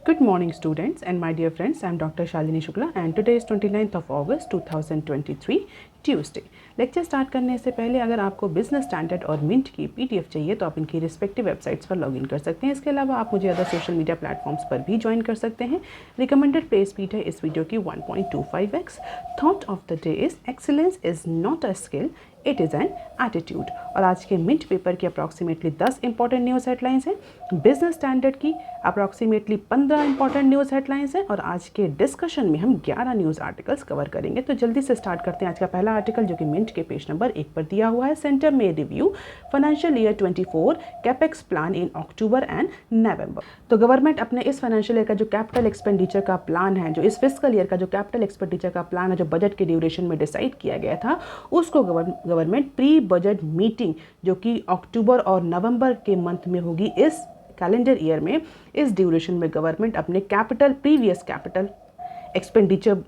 Good morning students and my dear friends, I am Dr. Shalini Shukla and today is 29th of August 2023 Tuesday. Lecture start करने से पहले अगर आपको business standard और mint की PDF चाहिए तो आप इनकी रिस्पेक्टिव वेबसाइट्स पर लॉगिन कर सकते हैं। इसके अलावा आप मुझे अदर सोशल मीडिया प्लेटफॉर्म्स पर भी ज्वाइन कर सकते हैं। रिकमेंडेड प्ले स्पीड है इस वीडियो की 1.25x। Thought of the day is excellence is not a skill, it is an attitude. और आज के मिंट पेपर की अप्रॉक्सीमेटली 10 इंपॉर्टेंट न्यूज़ हेडलाइंस हैं, बिजनेस स्टैंडर्ड की अप्रॉक्सीमेटली 15 इंपॉर्टेंट न्यूज़ हेडलाइंस हैं और आज के डिस्कशन में हम 11 न्यूज़ आर्टिकल्स कवर करेंगे। तो जल्दी से स्टार्ट करते हैं। आज का पहला आर्टिकल जो कि मिंट के पेज नंबर 1 पर दिया हुआ है, सेंटर में review financial year 24 capex plan in October and November. तो गवर्नमेंट अपने इस फाइनेंशियल ईयर का जो कैपिटल एक्सपेंडिचर का प्लान है, जो इस फिस्कल ईयर का जो कैपिटल एक्सपेंडिचर का प्लान है, जो बजट के ड्यूरेशन में डिसाइड किया गया था, उसको गवर्नमेंट प्री बजट मीटिंग जो कि अक्टूबर और नवंबर के मंथ में होगी इस कैलेंडर ईयर में, इस ड्यूरेशन में गवर्नमेंट अपने प्रीवियस कैपिटल एक्सपेंडिचर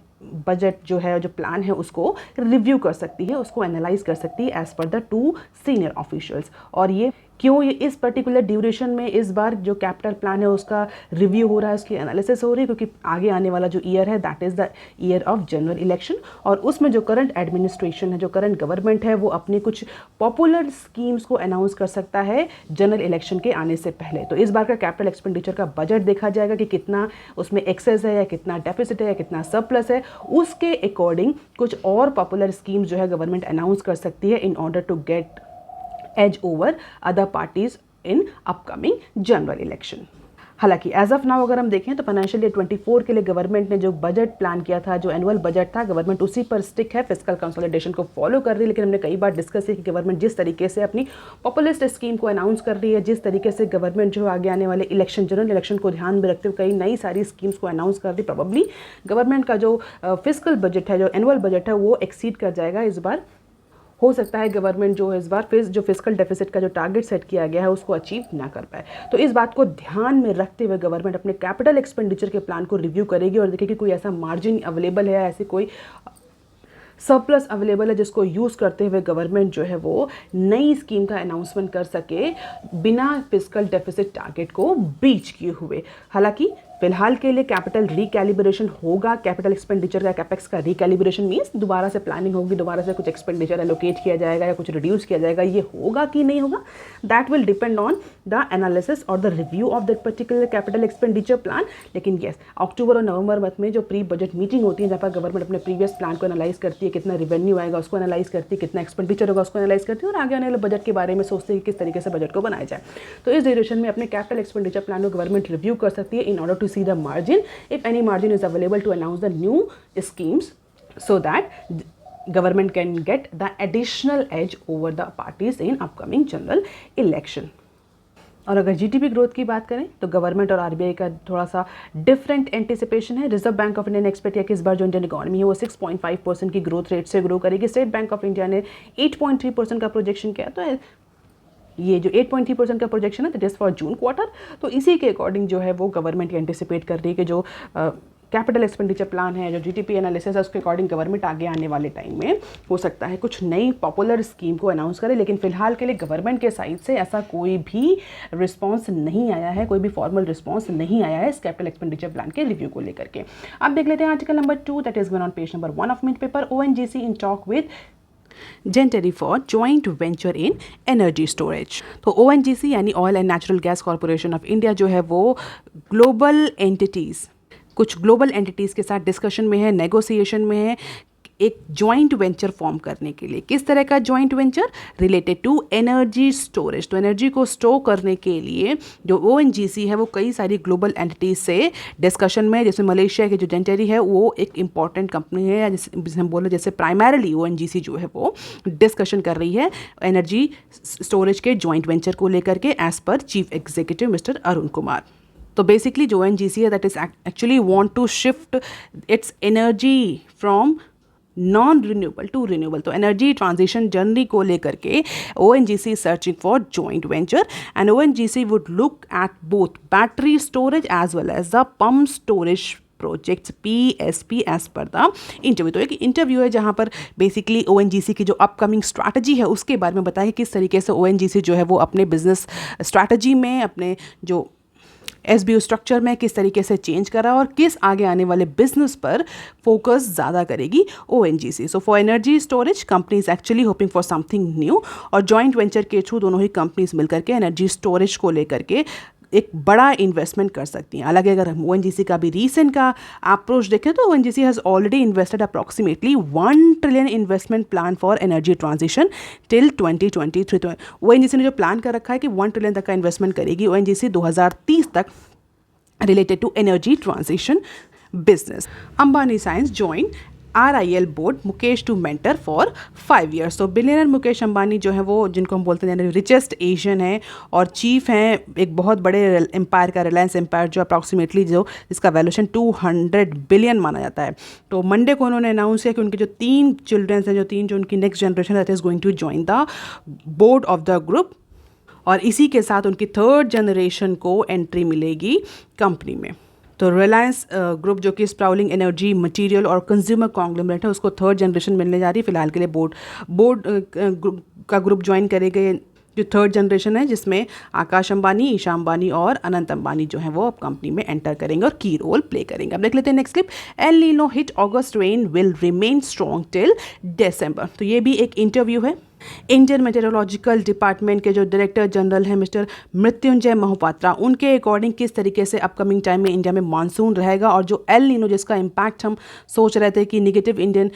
बजट जो है, जो प्लान है, उसको रिव्यू कर सकती है, उसको एनालाइज कर सकती है as per the 2 senior officials. और ये क्यों ये इस पर्टिकुलर ड्यूरेशन में इस बार जो कैपिटल प्लान है उसका रिव्यू हो रहा है, उसकी एनालिसिस हो रही है, क्योंकि आगे आने वाला जो ईयर है that is the year of general election और उसमें जो करंट एडमिनिस्ट्रेशन है, जो करंट गवर्नमेंट है, वो अपनी कुछ पॉपुलर स्कीम्स को अनाउंस कर सकता है जनरल इलेक्शन के आने से पहले। तो इस बार का कैपिटल एक्सपेंडिचर का बजट देखा जाएगा कि कितना उसमें एक्सेस है या कितना डेफिसिट है या कितना सरप्लस है। उसके अकॉर्डिंग कुछ और पॉपुलर स्कीम्स जो है गवर्नमेंट अनाउंस कर सकती है in order to get edge over other parties in upcoming general election। हालांकि एज ऑफ नाउ अगर हम देखें तो फाइनेंशियल ईयर 24 के लिए गवर्नमेंट ने जो बजट प्लान किया था, जो एनुअल बजट था, गवर्नमेंट उसी पर स्टिक है, फिस्कल कंसोलिडेशन को फॉलो कर रही है। लेकिन हमने कई बार डिस्कस किया कि गवर्नमेंट जिस तरीके से अपनी पॉपुलिस्ट स्कीम को अनाउंस कर रही है, जिस तरीके से गवर्नमेंट जो आगे आने वाले इलेक्शन, जनरल इलेक्शन को ध्यान में रखते हुए कई नई सारी स्कीम्स को अनाउंस कर रही, प्रोबेबली गवर्नमेंट का जो फिस्कल बजट है, जो एनुअल बजट है, वो एक्सीड कर जाएगा इस बार। हो सकता है गवर्नमेंट जो इस बार जो फिस्कल डेफिसिट का जो टारगेट सेट किया गया है उसको अचीव ना कर पाए। तो इस बात को ध्यान में रखते हुए गवर्नमेंट अपने कैपिटल एक्सपेंडिचर के प्लान को रिव्यू करेगी और देखेगी कोई ऐसा मार्जिन अवेलेबल है, ऐसे कोई सरप्लस अवेलेबल है जिसको यूज़ करते हुए गवर्नमेंट जो है वो नई स्कीम का अनाउंसमेंट कर सके बिना फिस्कल डेफिसिट टारगेट को ब्रीच किए हुए। हालांकि फिलहाल के लिए कैपिटल रिकैलिब्रेशन होगा, कैपिटल एक्सपेंडिचर का कैपेक्स का रिकैलिब्रेशन मीन्स दोबारा से प्लानिंग होगी, दोबारा से कुछ एक्सपेंडिचर एलोकेट किया जाएगा या कुछ रिड्यूस किया जाएगा। ये होगा कि नहीं होगा, that will depend on the analysis और the review of that particular capital expenditure plan. लेकिन येस, अक्टूबर और नवंबर मंथ में जो प्री बजट मीटिंग होती है, जहाँ पर गवर्नमेंट अपने प्रीवियस प्लान को एनालाइज करती है, कितना रेवेन्यू आएगा उसको एनालाइज करती है, कितना एक्सपेंडिचर होगा उसको एनालाइज करती है और आगे आने वाले बजट के बारे में सोचते हैं किस तरीके से बजट को बनाया जाए। तो इस ड्यूरेशन में अपने कैपिटल एक्सपेंडिचर प्लान को गवर्नमेंट रिव्यू कर सकती है in order to see the margin, if any margin is available, to announce the new schemes so that government can get the additional edge over the parties in upcoming general election। और अगर GDP growth की बात करें तो government और RBI का थोड़ा सा डिफरेंट एंटिसिपेशन है। रिजर्व बैंक ऑफ इंडिया ने एक्सपेक्ट किया कि इस बार जो इंडियन इकॉनमी है वो 6.5% की ग्रोथ रेट से ग्रो करेगी। स्टेट बैंक ऑफ इंडिया ने 8.3% का प्रोजेक्शन किया। तो ये जो 8.3% का प्रोजेक्शन है that is for June quarter. तो इसी के अकॉर्डिंग जो है वो गवर्नमेंट एंटिसिपेट कर रही है कि जो कैपिटल एक्सपेंडिचर प्लान है, जो जीडीपी एनालिसिस है, उसके अकॉर्डिंग गवर्नमेंट आगे आने वाले टाइम में हो सकता है कुछ नई पॉपुलर स्कीम को अनाउंस करे। लेकिन फिलहाल के लिए गवर्नमेंट के साइड से ऐसा कोई भी रिस्पांस नहीं आया है, कोई भी फॉर्मल रिस्पांस नहीं आया है इस कैपिटल एक्सपेंडिचर प्लान के रिव्यू को लेकर के। अब देख लेते हैं article number 2 that is given on page number 1 of Mint paper. ONGC in talk with Gentari for joint venture in energy storage. तो ओएनजीसी यानी oil and natural gas corporation of India जो है वो कुछ ग्लोबल एंटिटीज़ के साथ discussion में है, नेगोशिएशन में है एक जॉइंट वेंचर फॉर्म करने के लिए। किस तरह का joint venture? Related to energy storage. तो एनर्जी को स्टोर करने के लिए जो ओएनजीसी है वो कई सारी ग्लोबल एंटिटीज से डिस्कशन में, जैसे मलेशिया की जो जेंटेरी है वो एक इंपॉर्टेंट कंपनी है, जिसे हम बोले जैसे प्राइमरली ओएनजीसी जो है वो डिस्कशन कर रही है एनर्जी स्टोरेज के जॉइंट वेंचर को लेकर के as per chief executive mister Arun Kumar. तो बेसिकली जो ओएनजीसी है that is actually want to shift its energy from non renewable to renewable. तो एनर्जी ट्रांजिशन जर्नी को लेकर के ONGC is searching for joint venture and ONGC would look at both battery storage as well as the pump storage projects PSP as per the interview. तो एक interview है जहाँ पर basically ONGC की जो अपकमिंग स्ट्रैटेजी है उसके बारे में बताया किस तरीके से ONGC जो है वो अपने बिजनेस स्ट्रैटेजी में, अपने जो एसबीओ स्ट्रक्चर में किस तरीके से चेंज करा और किस आगे आने वाले बिजनेस पर फोकस ज़्यादा करेगी ONGC. So for energy storage company is actually hoping for something new, और जॉइंट वेंचर के थ्रू दोनों ही कंपनीज मिलकर के एनर्जी स्टोरेज को लेकर के एक बड़ा इन्वेस्टमेंट कर सकती हैं। हालांकि अगर हम ओएनजीसी का भी रीसेंट का अप्रोच देखें तो ONGC has already invested approximately 1 trillion investment plan for energy transition till 2023। तो ओएनजीसी ने जो प्लान कर रखा है कि 1 ट्रिलियन तक का इन्वेस्टमेंट करेगी ओएनजीसी 2030 तक related to energy transition business. Ambani Science joined RIL board Mukesh to mentor for 5 years. तो बिलियनर मुकेश अंबानी जो है वो, जिनको हम बोलते हैं रिचेस्ट एशियन है और चीफ हैं एक बहुत बड़े एम्पायर का, रिलायंस एम्पायर, जो अप्रॉक्सीमेटली जो इसका वैल्यूएशन 200 बिलियन माना जाता है। तो मंडे को उन्होंने अनाउंस किया कि उनके जो 3 चिल्ड्रंस हैं, जो उनकी next generation that is going to join the board of the group, और इसी के साथ उनकी 3rd जनरेशन को एंट्री मिलेगी कंपनी में। तो रिलायंस ग्रुप जो कि स्प्राउलिंग एनर्जी मटेरियल और कंज्यूमर कॉन्ग्लोमरेट है, उसको 3rd जनरेशन मिलने जा रही है। फिलहाल के लिए बोर्ड का ग्रुप ज्वाइन करेंगे जो 3rd जनरेशन है, जिसमें आकाश अंबानी, ईशा अंबानी और अनंत अंबानी जो है वो अब कंपनी में एंटर करेंगे और की रोल प्ले करेंगे। अब देख लेते हैं next clip. El Nino hit August, rain will remain strong till दिसंबर। तो ये भी एक इंटरव्यू है। इंडियन मेटेरोलॉजिकल डिपार्टमेंट के जो डायरेक्टर जनरल हैं मिस्टर मृत्युंजय मोहपात्रा, उनके अकॉर्डिंग किस तरीके से अपकमिंग टाइम में इंडिया में मानसून रहेगा और जो एल नीनो जिसका इम्पैक्ट हम सोच रहे थे कि निगेटिव इंडियन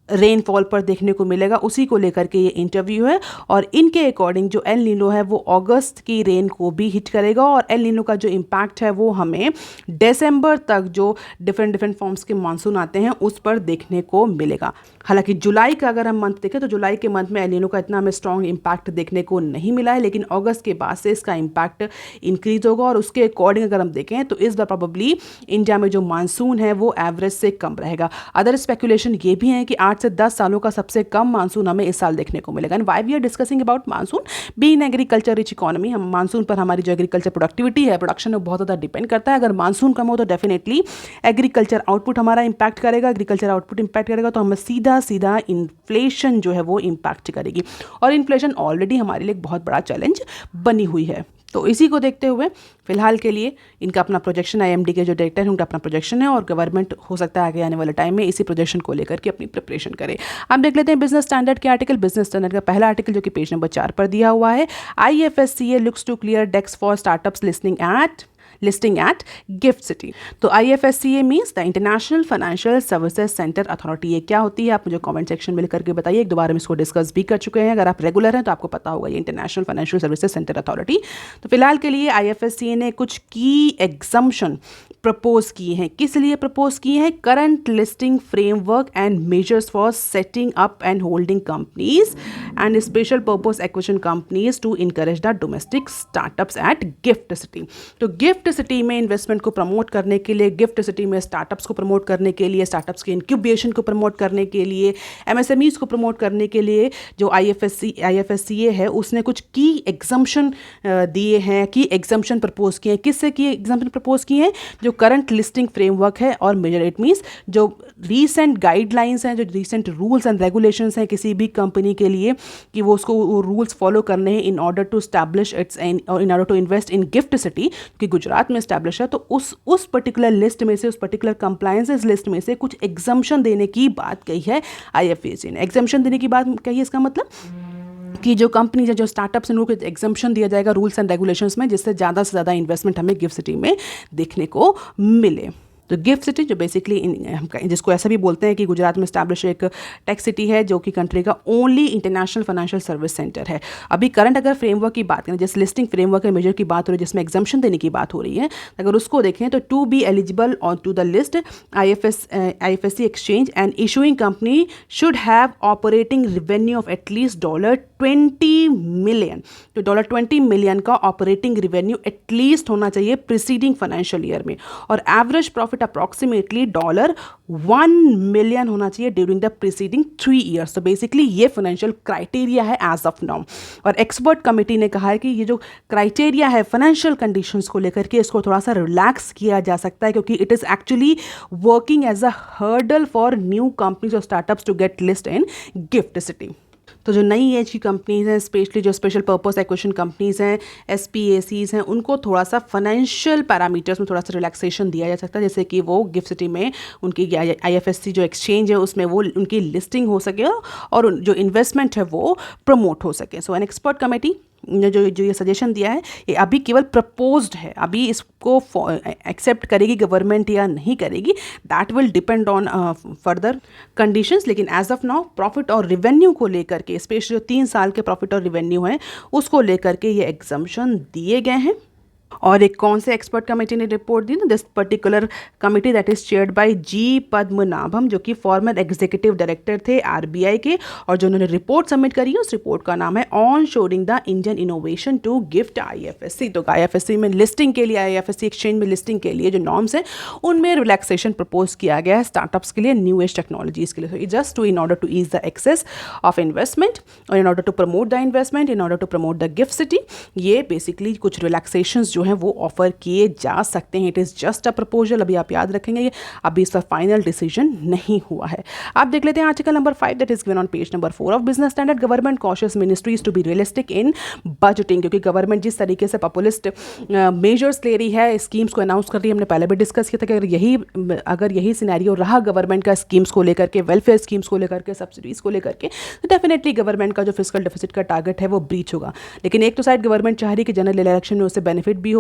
रेनफॉल पर देखने को मिलेगा, उसी को लेकर के ये इंटरव्यू है। और इनके अकॉर्डिंग जो एल नीनो है वो अगस्त की रेन को भी हिट करेगा और एल नीनो का जो इम्पैक्ट है वो हमें दिसंबर तक जो डिफरेंट फॉर्म्स के मानसून आते हैं उस पर देखने को मिलेगा। हालांकि जुलाई का अगर हम मंथ देखें तो जुलाई के मंथ में एल नीनो का इतना हमें स्ट्रॉन्ग इम्पैक्ट देखने को नहीं मिला है, लेकिन अगस्त के बाद से इसका इम्पैक्ट इंक्रीज होगा और उसके अकॉर्डिंग अगर हम देखें तो इस बार प्रोबेबली इंडिया में जो मानसून है वो एवरेज से कम रहेगा। अदर स्पेकुलेशन ये भी है कि 8 से 10 सालों का सबसे कम मानसून हमें इस साल देखने को मिलेगा। And why we are discussing about monsoon, being agriculture rich economy, हम मानसून पर हमारी जो एग्रीकल्चर प्रोडक्टिविटी है, प्रोडक्शन है, बहुत ज़्यादा डिपेंड करता है। अगर मानसून कम हो तो डेफिनेटली एग्रीकल्चर आउटपुट हमारा इंपैक्ट करेगा, एग्रीकल्चर आउटपुट इंपैक्ट करेगा तो हमें सीधा सीधा इन्फ्लेशन जो है वो इम्पैक्ट करेगी, और इन्फ्लेशन ऑलरेडी हमारे लिए एक बहुत बड़ा चैलेंज बनी हुई है। तो इसी को देखते हुए फिलहाल के लिए इनका अपना प्रोजेक्शन, आईएमडी के जो डायरेक्टर हैं उनका अपना प्रोजेक्शन है और गवर्नमेंट हो सकता है आगे आने वाले टाइम में इसी प्रोजेक्शन को लेकर के अपनी प्रिपरेशन करे। अब देख लेते हैं बिजनेस स्टैंडर्ड के आर्टिकल। बिजनेस स्टैंडर्ड का पहला आर्टिकल जो कि पेज नंबर 4 पर दिया हुआ है, IFSCA looks to clear decks for startups listing at GIFT City। तो IFSCA means the international financial services centre authority. ये क्या होती है आप मुझे कमेंट सेक्शन में लिख करके बताइए। एक दोबारा हम इसको डिस्कस भी कर चुके हैं, अगर आप रेगुलर हैं तो आपको पता होगा ये international financial services centre authority. तो फिलहाल के लिए IFSCA ने कुछ की एग्जम्पशन प्रपोज किए हैं। किस लिए प्रपोज किए हैं? Current listing framework and measures for setting up and holding companies and special purpose acquisition companies to encourage the domestic startups at GIFT city. तो गिफ्ट सिटी में इन्वेस्टमेंट को प्रमोट करने के लिए, गिफ्ट सिटी में startups को promote करने के लिए, स्टार्टअप्स के इंक्यूबेशन को प्रमोट करने के लिए, MSMEs को प्रमोट करने के लिए जो IFSCA है उसने कुछ की एग्जम्पशन दिए हैं, की एग्जम्पशन प्रपोज किए हैं। किससे की एग्जम्पशन प्रपोज किए हैं? जो करंट लिस्टिंग फ्रेमवर्क है और मेजर, इट मीन्स जो रीसेंट गाइडलाइंस हैं, जो रीसेंट रूल्स एंड रेगुलेशंस हैं किसी भी कंपनी के लिए कि वो उसको रूल्स फॉलो करने हैं in order to establish its in order to invest in GIFT City, कि गुजरात में स्टैब्लिश है। तो उस पर्टिकुलर लिस्ट में से, उस पर्टिकुलर कंप्लायंसेस लिस्ट में से कुछ एग्जम्पशन देने की बात कही है IFSCA ने। एग्जम्पशन देने की बात कही है, इसका मतलब कि जो कंपनीज है, जो स्टार्टअप्स हैं, उनको एग्जम्पशन दिया जाएगा रूल्स एंड रेगुलेशंस में, जिससे ज़्यादा से ज़्यादा इन्वेस्टमेंट हमें गिफ्ट सिटी में देखने को मिले। तो गिफ्ट सिटी जो बेसिकली जिसको ऐसा भी बोलते हैं कि गुजरात में स्टैब्लिश एक टेक सिटी है जो कि कंट्री का only international financial service centre है। अभी करंट अगर फ्रेमवर्क की बात करें, जिस लिस्टिंग फ्रेमवर्क है, मेजर की बात हो रही है, जिसमें एग्जम्पशन देने की बात हो रही है, अगर उसको देखें तो to be eligible on to the list IFSC exchange and issuing company should have operating revenue of at least $20 million. तो $20 मिलियन का ऑपरेटिंग रेवेन्यू एटलीस्ट होना चाहिए प्रीसीडिंग फाइनेंशियल ईयर में, और एवरेज प्रॉफिट अप्रॉक्सीमेटली $1 मिलियन होना चाहिए ड्यूरिंग द प्रीसीडिंग 3 ईयर्स। तो basically ये फाइनेंशियल क्राइटेरिया है एज ऑफ नाउ। और एक्सपर्ट कमेटी ने कहा है कि ये जो क्राइटेरिया है फाइनेंशियल कंडीशंस को लेकर के, इसको थोड़ा सा रिलैक्स किया जा सकता है, क्योंकि it is actually working as a hurdle for new companies और startups to get list in GIFT city. तो जो नई एज की कंपनीज़ हैं, स्पेशली जो स्पेशल पर्पस एक्विजिशन कंपनीज़ हैं, SPACs हैं, उनको थोड़ा सा फाइनेंशियल पैरामीटर्स में थोड़ा सा रिलैक्सेशन दिया जा सकता है, जैसे कि वो गिफ्ट सिटी में उनकी IFSC जो एक्सचेंज है उसमें वो उनकी लिस्टिंग हो सके और जो इन्वेस्टमेंट है वो प्रमोट हो सके। सो एन एक्सपर्ट कमेटी ने जो ये सजेशन दिया है ये अभी केवल प्रपोज्ड है, अभी इसको एक्सेप्ट करेगी गवर्नमेंट या नहीं करेगी, that will depend on further conditions. लेकिन एज ऑफ नाउ प्रॉफिट और रिवेन्यू को लेकर के, स्पेशली जो 3 साल के प्रॉफिट और रिवेन्यू है उसको लेकर के ये एग्जम्पशन दिए गए हैं। और एक कौन से एक्सपर्ट कमेटी ने रिपोर्ट दी ना, this particular committee that is chaired by G Padmanabham, जो कि फॉर्मर एग्जीक्यूटिव डायरेक्टर थे RBI के, और जो उन्होंने रिपोर्ट सबमिट करी है उस रिपोर्ट का नाम है onshoring the Indian innovation to GIFT IFSC। तो IFSC में लिस्टिंग के लिए, IFSC एक्सचेंज में लिस्टिंग के लिए जो नॉर्म्स हैं उनमें रिलैक्सेशन प्रपोज किया गया है स्टार्टअप्स के लिए, न्यू एज टेक्नोलॉजीज के लिए, just to in order to ease the access of investment और in order to promote the investment, in order to promote the gift city. ये बेसिकली कुछ रिलैक्सेशंस जो हैं वो ऑफर किए जा सकते हैं। It is just a proposal, अभी आप याद रखेंगे ये, अभी इसका फाइनल डिसीजन नहीं हुआ है। आप देख लेते हैं article number 5 that is given on page number 4 of business Standard. Government cautious ministries to be realistic in budgeting, क्योंकि गवर्नमेंट जिस तरीके से पॉपुलिस्ट मेजर्स ले रही है, स्कीम्स को अनाउंस कर रही है, हमने पहले भी डिस्कस किया था कि अगर यही सिनेरियो रहा गवर्नमेंट का स्कीम्स को लेकर के, वेलफेयर स्कीम्स को लेकर के, सब्सिडीज को लेकर के, तो डेफिनेटली गवर्नमेंट का जो फिस्कल डेफिसिट का टारगेट है वो ब्रीच होगा। लेकिन एक तो साइड गवर्नमेंट चाह रही है कि जनरल इलेक्शन में उससे बेनिफिट भी हो,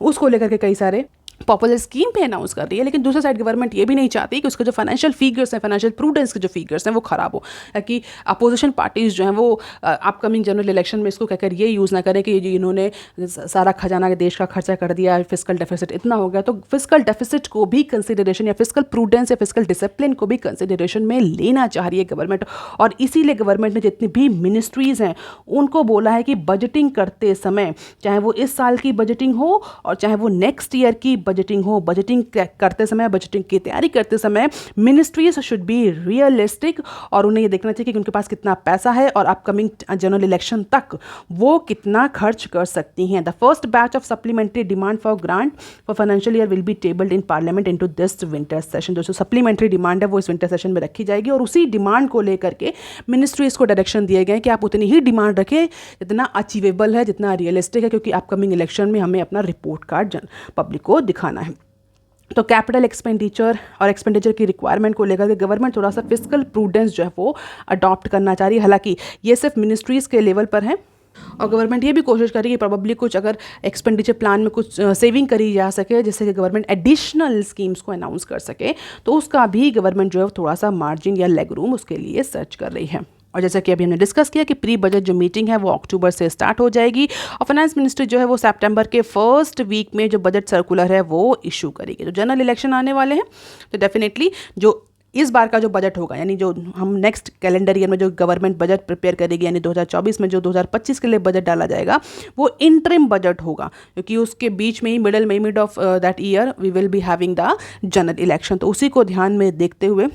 उसको लेकर के कई सारे पॉपुलर स्कीम पे अनाउंस कर रही है, लेकिन दूसरी साइड गवर्नमेंट ये भी नहीं चाहती कि उसका जो फाइनेंशियल फिगर्स हैं, फाइनेंशियल प्रूडेंस के जो फिगर्स हैं वो खराब हो, ताकि अपोजिशन पार्टीज जो हैं वो अपकमिंग जनरल इलेक्शन में इसको कहकर ये यूज़ ना करें कि इन्होंने सारा खजाना देश का खर्चा कर दिया, फिस्कल डेफिसिट इतना हो गया। तो फिस्कल डेफिसिट को भी कंसिडरेशन या फिस्कल प्रूडेंस या फिस्कल डिसिप्लिन को भी कंसिडरेशन में लेना चाह रही है गवर्नमेंट, और इसीलिए गवर्नमेंट ने जितनी भी मिनिस्ट्रीज़ हैं उनको बोला है कि बजटिंग करते समय, चाहे वो इस साल की बजटिंग हो और चाहे वो नेक्स्ट ईयर की बजटिंग हो, बजटिंग करते समय, बजटिंग की तैयारी करते समय मिनिस्ट्रीज शुड बी रियलिस्टिक, और उन्हें ये देखना चाहिए कि उनके पास कितना पैसा है और अपकमिंग जनरल इलेक्शन तक वो कितना खर्च कर सकती हैं। The first batch of supplementary demand for grant for financial year will be tabled in parliament into this winter session. जो सप्लीमेंट्री डिमांड है वो इस विंटर सेशन में रखी जाएगी, और उसी डिमांड को लेकर के मिनिस्ट्रीज को डायरेक्शन दिए गए कि आप उतनी ही डिमांड रखें जितना अचीवेबल है, जितना रियलिस्टिक है, क्योंकि अपकमिंग इलेक्शन में हमें अपना रिपोर्ट कार्ड पब्लिक को दिखाना है। तो कैपिटल एक्सपेंडिचर और एक्सपेंडिचर की रिक्वायरमेंट को लेकर के गवर्नमेंट थोड़ा सा फिस्कल प्रूडेंस जो है वो अडॉप्ट करना चाह रही है। हालांकि ये सिर्फ मिनिस्ट्रीज़ के लेवल पर है, और गवर्नमेंट ये भी कोशिश करेगी कि प्रोबेबली कुछ अगर एक्सपेंडिचर प्लान में कुछ सेविंग करी जा सके, जिससे कि गवर्नमेंट एडिशनल स्कीम्स को अनाउंस कर सके, तो उसका भी गवर्नमेंट जो है थोड़ा सा मार्जिन या लेग रूम उसके लिए सर्च कर रही है। और जैसा कि अभी हमने डिस्कस किया कि प्री बजट जो मीटिंग है वो अक्टूबर से स्टार्ट हो जाएगी, और फाइनेंस मिनिस्ट्री जो है वो सितंबर के फर्स्ट वीक में जो बजट सर्कुलर है वो इशू करेगी। तो जनरल इलेक्शन आने वाले हैं, तो डेफिनेटली जो इस बार का जो बजट होगा, यानी जो हम नेक्स्ट कैलेंडर ईयर में जो गवर्नमेंट बजट प्रिपेयर करेगी, यानी 2024 में जो 2025 के लिए बजट डाला जाएगा वो इंटरिम बजट होगा, क्योंकि उसके बीच में ही mid of that year we will be having the general election. तो उसी को ध्यान में देखते हुए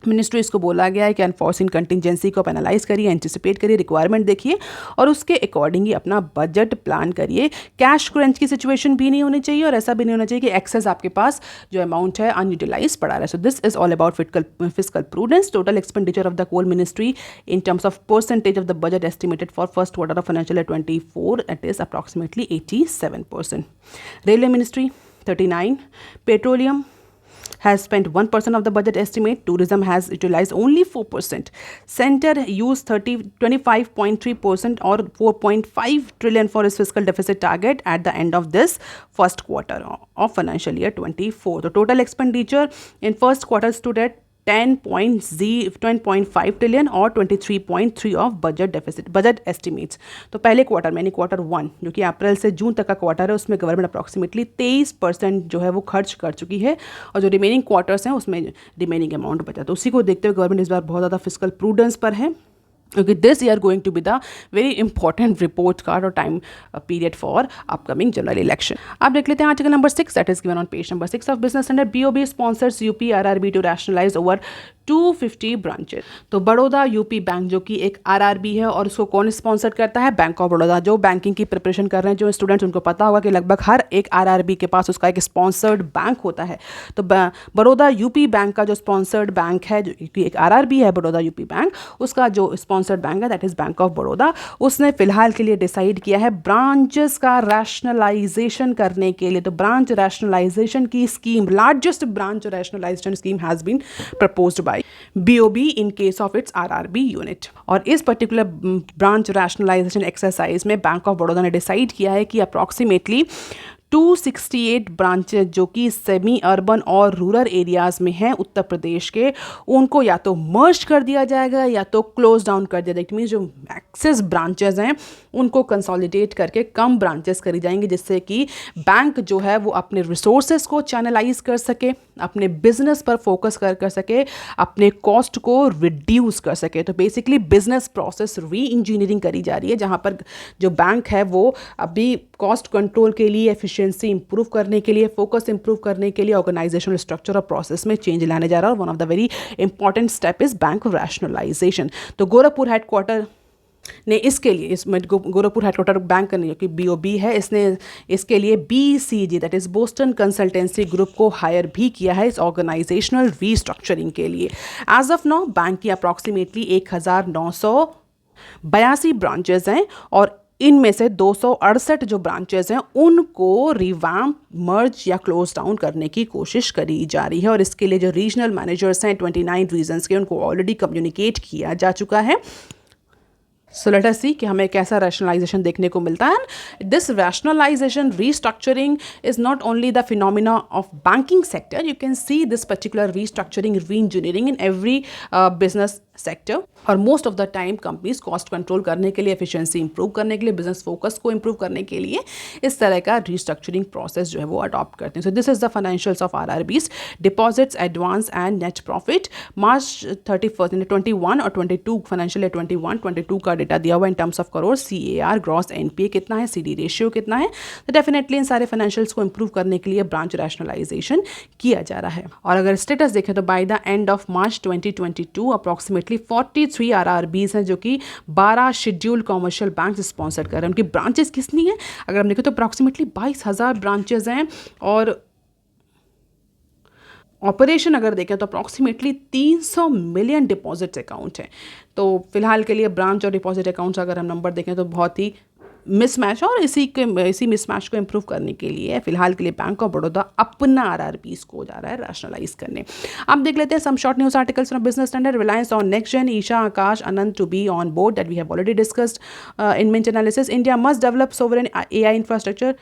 मिनिस्ट्रीज़ को बोला गया है कि अनफॉर्सिन कंटिजेंसी को आप एनालाइज करिए, एंटिसिपेट करिए, रिक्वायरमेंट देखिए और उसके अकॉर्डिंग ही अपना बजट प्लान करिए। कैश क्रंच की सिचुएशन भी नहीं होनी चाहिए, और ऐसा भी नहीं होना चाहिए कि एक्सेस आपके पास जो अमाउंट है अनयूटिलाइज पड़ा रहा है। So this is all about fiscal prudence. Total expenditure of the coal ministry in terms of percentage of the budget estimated for first quarter of financial year 24 it is approximately 87%। Railway ministry 39%, petroleum has spent 1% of the budget estimate, tourism has utilized only 4%, center used 25.3% or 4.5 trillion for its fiscal deficit target at the end of this first quarter of financial year 24. The total expenditure in first quarter stood at 10.5 trillion और 23.3 of budget estimates. तो पहले quarter में यानी quarter 1 जो कि अप्रैल से जून तक का क्वार्टर है उसमें गवर्नमेंट अप्रॉक्सीमेटली 23% जो है वो खर्च कर चुकी है, और जो रिमेनिंग क्वार्टर्स हैं उसमें रिमेनिंग अमाउंट बचा। तो उसी को देखते हुए गवर्नमेंट इस बार बहुत ज़्यादा फिस्कल प्रूडेंस पर है। क्योंकि this year going to be the very important report card और time period for upcoming general election. आप देख लेते हैं article number 6 that is given on page number 6 of business standard. BOB sponsors UP RRB to rationalise over 250 branches. तो Baroda UP bank जो कि एक RRB है और उसको कौन स्पॉन्सर करता है? Bank of Baroda. जो बैंकिंग की प्रिपरेशन कर रहे हैं जो स्टूडेंट्स, उनको पता होगा कि लगभग हर एक आरआरबी के पास उसका एक स्पॉन्सर्ड बैंक होता है। तो बड़ौदा यूपी बैंक का जो स्पॉन्सर्ड बैंक है, जो कि एक आरआरबी है बड़ौदा यूपी बैंक, उसका जो स्पॉन्सर्ड बैंक है that is bank of Baroda, उसने फिलहाल के लिए डिसाइड किया है ब्रांचेस का रैशनलाइजेशन करने के लिए। तो ब्रांच रैशनलाइजेशन की scheme, largest branch rationalisation scheme has been proposed by BOB in case of its RRB unit। और इस पर्टिकुलर ब्रांच रैशनलाइजेशन एक्सरसाइज में बैंक ऑफ बड़ौदा ने डिसाइड किया है कि अप्रॉक्सीमेटली 268 ब्रांचेज जो कि सेमी अर्बन और रूरल एरियाज़ में हैं उत्तर प्रदेश के, उनको या तो मर्ज कर दिया जाएगा या तो क्लोज डाउन कर दिया जाएगा। इट मीन्स जो एक्सेस ब्रांचेज हैं उनको कंसोलिडेट करके कम ब्रांचेस करी जाएंगी, जिससे कि बैंक जो है वो अपने रिसोर्सेज को चैनलाइज कर सके, अपने बिजनेस पर फोकस कर सके, अपने कॉस्ट को रिड्यूस कर सके। तो बेसिकली बिजनेस प्रोसेस री इंजीनियरिंग करी जा रही है, जहाँ पर जो बैंक है वो अभी कॉस्ट कंट्रोल के लिए, एफिशिएंसी इंप्रूव करने के लिए, फोकस इंप्रूव करने के लिए ऑर्गेनाइजेशनल स्ट्रक्चर और प्रोसेस में चेंज लाने जा रहा है। और one of the very important step is bank rationalisation. तो गोरखपुर हेडक्वार्टर ने इसके लिए, इसमें गोरखपुर हेडक्वार्टर बैंक का नहीं, जो कि BOB है, इसने इसके लिए BCG that is Boston consultancy group को हायर भी किया है इस ऑर्गेनाइजेशनल रीस्ट्रक्चरिंग के लिए। एज ऑफ नाउ बैंक की अप्रॉक्सीमेटली 1982 ब्रांचेज हैं और इनमें से 268 जो ब्रांचेज हैं उनको रिवैम्प, मर्ज या क्लोज डाउन करने की कोशिश करी जा रही है। और इसके लिए जो रीजनल मैनेजर्स हैं 29 रीजन्स के, उनको ऑलरेडी कम्युनिकेट किया जा चुका है। सो लेट अस सी कि हमें कैसा रैशनलाइजेशन देखने को मिलता है। This rationalisation restructuring is not only the phenomena of banking sector, you can see this particular restructuring, re engineering in every business sector. और most of the time companies cost control करने के लिए, efficiency improve करने के लिए, business focus को improve करने के लिए इस तरह का रीस्ट्रक्चरिंग प्रोसेस जो है वो अडॉप्ट करते हैं। So this is the financials of RRBs, deposits, advance and net profit. March 31 21 और 22 फाइनेंशियल ईयर 21-22 का डेटा दिया हुआ इन terms of crore, CAR, gross NPA कितना है, CD रेशियो कितना है। तो डेफिनेटली इन सारे फाइनेंशियल्स को इंप्रूव करने के लिए ब्रांच रैशनलाइजेशन किया जा रहा है। और अगर स्टेटस देखें तो bye the end of March 2022 approximately 43 RRBs हैं जो कि 12 शेड्यूल्ड कॉमर्शियल बैंक स्पॉन्सर कर रहे हैं। उनकी ब्रांचेस कितनी है अगर हम देखें तो अप्रॉक्सीमेटली 22,000 ब्रांचेस हैं और ऑपरेशन अगर देखें तो अप्रॉक्सीमेटली 300 मिलियन डिपॉजिट अकाउंट है। तो फिलहाल के लिए ब्रांच और डिपॉजिट अकाउंट्स अगर हम नंबर देखें तो बहुत ही मिसमैच, और इसी मिसमैच को इंप्रूव करने के लिए फिलहाल के लिए बैंक ऑफ बड़ौदा अपना आरआरबीज को जा रहा है रैशनलाइज करने। अब देख लेते हैं some short news articles from Business Standard. Reliance on next gen, Isha Akash Anant to be on board that we have already discussed in Mint analysis. India must develop sovereign AI infrastructure.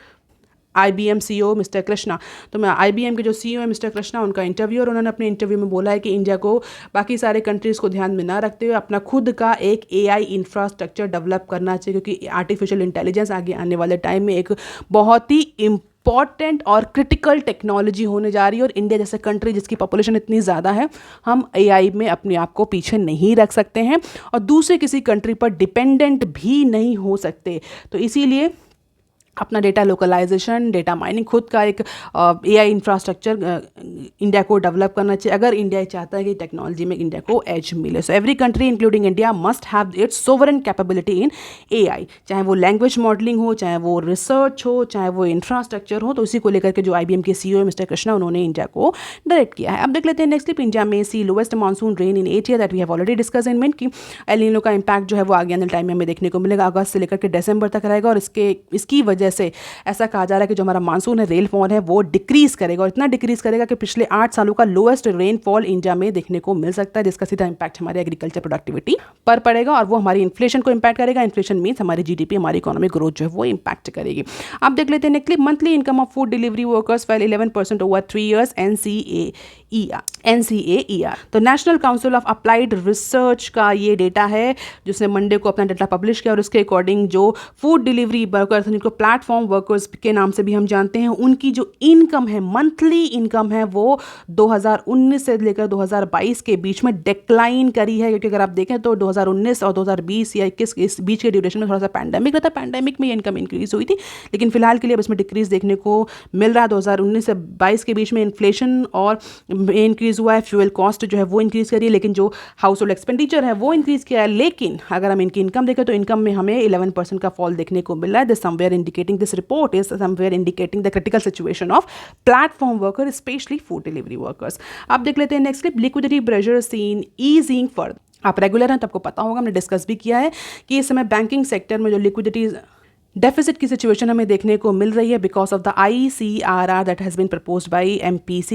IBM CEO mister Krishna, तो मैं IBM के जो CEO है mister Krishna, उनका interview, और उन्होंने अपने interview में बोला है कि इंडिया को बाकी सारे कंट्रीज़ को ध्यान में ना रखते हुए अपना खुद का एक AI इंफ्रास्ट्रक्चर डेवलप करना चाहिए, क्योंकि आर्टिफिशियल इंटेलिजेंस आगे आने वाले टाइम में एक बहुत ही इंपॉर्टेंट और क्रिटिकल टेक्नोलॉजी होने जा रही है। और इंडिया जैसे कंट्री जिसकी पॉपुलेशन इतनी ज़्यादा है, हम AI में अपने आप को पीछे नहीं रख सकते हैं और दूसरे किसी कंट्री पर डिपेंडेंट भी नहीं हो सकते। तो इसीलिए अपना डेटा लोकलाइजेशन, डेटा माइनिंग, खुद का एक AI इंफ्रास्ट्रक्चर इंडिया को डेवलप करना चाहिए अगर इंडिया चाहता है कि टेक्नोलॉजी में इंडिया को एज मिले। So every country including India must have it's sovereign capability in AI, चाहे वो लैंग्वेज मॉडलिंग हो, चाहे वो रिसर्च हो, चाहे वो इंफ्रास्ट्रक्चर हो। तो उसी को लेकर के जो IBM के CEO है मिस्टर कृष्णा, उन्होंने इंडिया को डायरेक्ट किया है। अब देख लेते हैं नेक्स्ट क्लिप। इंडिया में see lowest monsoon rain in 8 year that we have already discuss in minute की एल नीनो का इम्पैक्ट जो है वो आगे आने टाइम में हमें देखने को मिलेगा। अगस्त से लेकर के दिसंबर तक रहेगा और इसकी वजह से ऐसा कहा जा रहा है कि जो हमारा मानसून है, रेनफॉल है, वो डिक्रीज करेगा और इतना डिक्रीज करेगा कि पिछले 8 सालों का लोएस्ट रेनफॉल इंडिया में देखने को मिल सकता है, जिसका सीधा इंपैक्ट हमारे एग्रीकल्चर प्रोडक्टिविटी पर पड़ेगा और वो हमारी इन्फ्लेशन को इंपैक्ट करेगा। इन्फ्लेशन मीन्स हमारी GDP, हमारी इकोनॉमिक ग्रोथ जो है वो इंपैक्ट करेगी। आप देख लेते हैं next clip. Monthly income of food delivery workers fail 11% over 3 years NCAER। तो national council of applied research का ये डेटा है जिसने मंडे को अपना डेटा पब्लिश किया और उसके अकॉर्डिंग जो फूड डिलीवरी वर्कर्स जिनको प्लांट प्लेटफॉर्म वर्कर्स के नाम से भी हम जानते हैं, उनकी जो इनकम है, मंथली इनकम है, वो 2019 से लेकर 2022 के बीच में डिक्लाइन करी है। क्योंकि अगर आप देखें तो 2019 और 2020 या 21 इस बीच के ड्यूरेशन में थोड़ा सा पैंडेमिक रहता, पैंडेमिक में ये इनकम इंक्रीज हुई थी, लेकिन फिलहाल के लिए अब इसमें डिक्रीज देखने को मिल रहा है। 2019 से 22 के बीच में इन्फ्लेशन और इंक्रीज हुआ है, फ्यूल कॉस्ट जो है वो इंक्रीज करी है, लेकिन जो हाउस होल्ड एक्सपेंडिचर है वो इंक्रीज किया है। लेकिन अगर हम इनकी इनकम देखें तो इनकम में हमें 11% का फॉल देखने को मिल रहा है। This somewhere indicating, this report is somewhere indicating the critical situation of platform worker, specially food delivery workers. अब देख लेते हैं next clip, liquidity pressure seen easing further. आप रेगुलर हैं तो आपको पता होगा, हमने डिस्कस भी किया है कि इस समय बैंकिंग सेक्टर में जो लिक्विडिटी डेफिसिट की सिचुएशन हमें देखने को मिल रही है because of the ICRR that has been proposed by MPC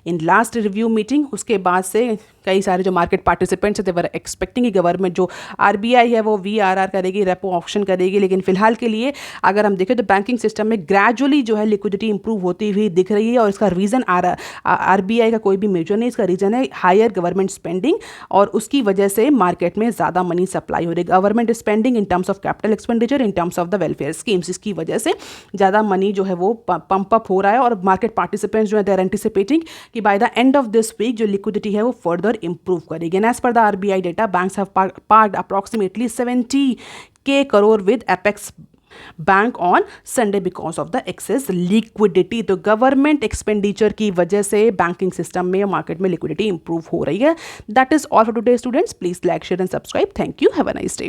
in last review meeting. उसके बाद से कई सारे जो मार्केट पार्टिसिपेंट्स थे वर एक्सपेक्टिंग कि गवर्नमेंट जो RBI है वो VRR करेगी, रेपो ऑप्शन करेगी। लेकिन फिलहाल के लिए अगर हम देखें तो बैंकिंग सिस्टम में ग्रेजुअली जो है लिक्विडिटी इंप्रूव होती हुई दिख रही है, और इसका रीज़न RBI का कोई भी मेजर नहीं, इसका रीज़न है हायर गवर्नमेंट स्पेंडिंग, और उसकी वजह से मार्केट में ज़्यादा मनी सप्लाई हो रही है। Government spending in terms of capital expenditure, in terms of the welfare schemes, इसकी वजह से ज़्यादा मनी जो है वो पंप अप हो रहा है। और मार्केट पार्टिसिपेंट्स जो है दे आर एंटिसिपेटिंग कि by the end of this week जो लिक्विडिटी है वो फर्दर इंप्रूव करेगी। And as per the RBI data, banks have parked approximately 70K crore with Apex bank on Sunday because of the excess liquidity. तो government expenditure की वजह से banking system में, market में लिक्विडिटी इंप्रूव हो रही है। That is all for today students. Please like, share and subscribe. Thank you, have a nice day.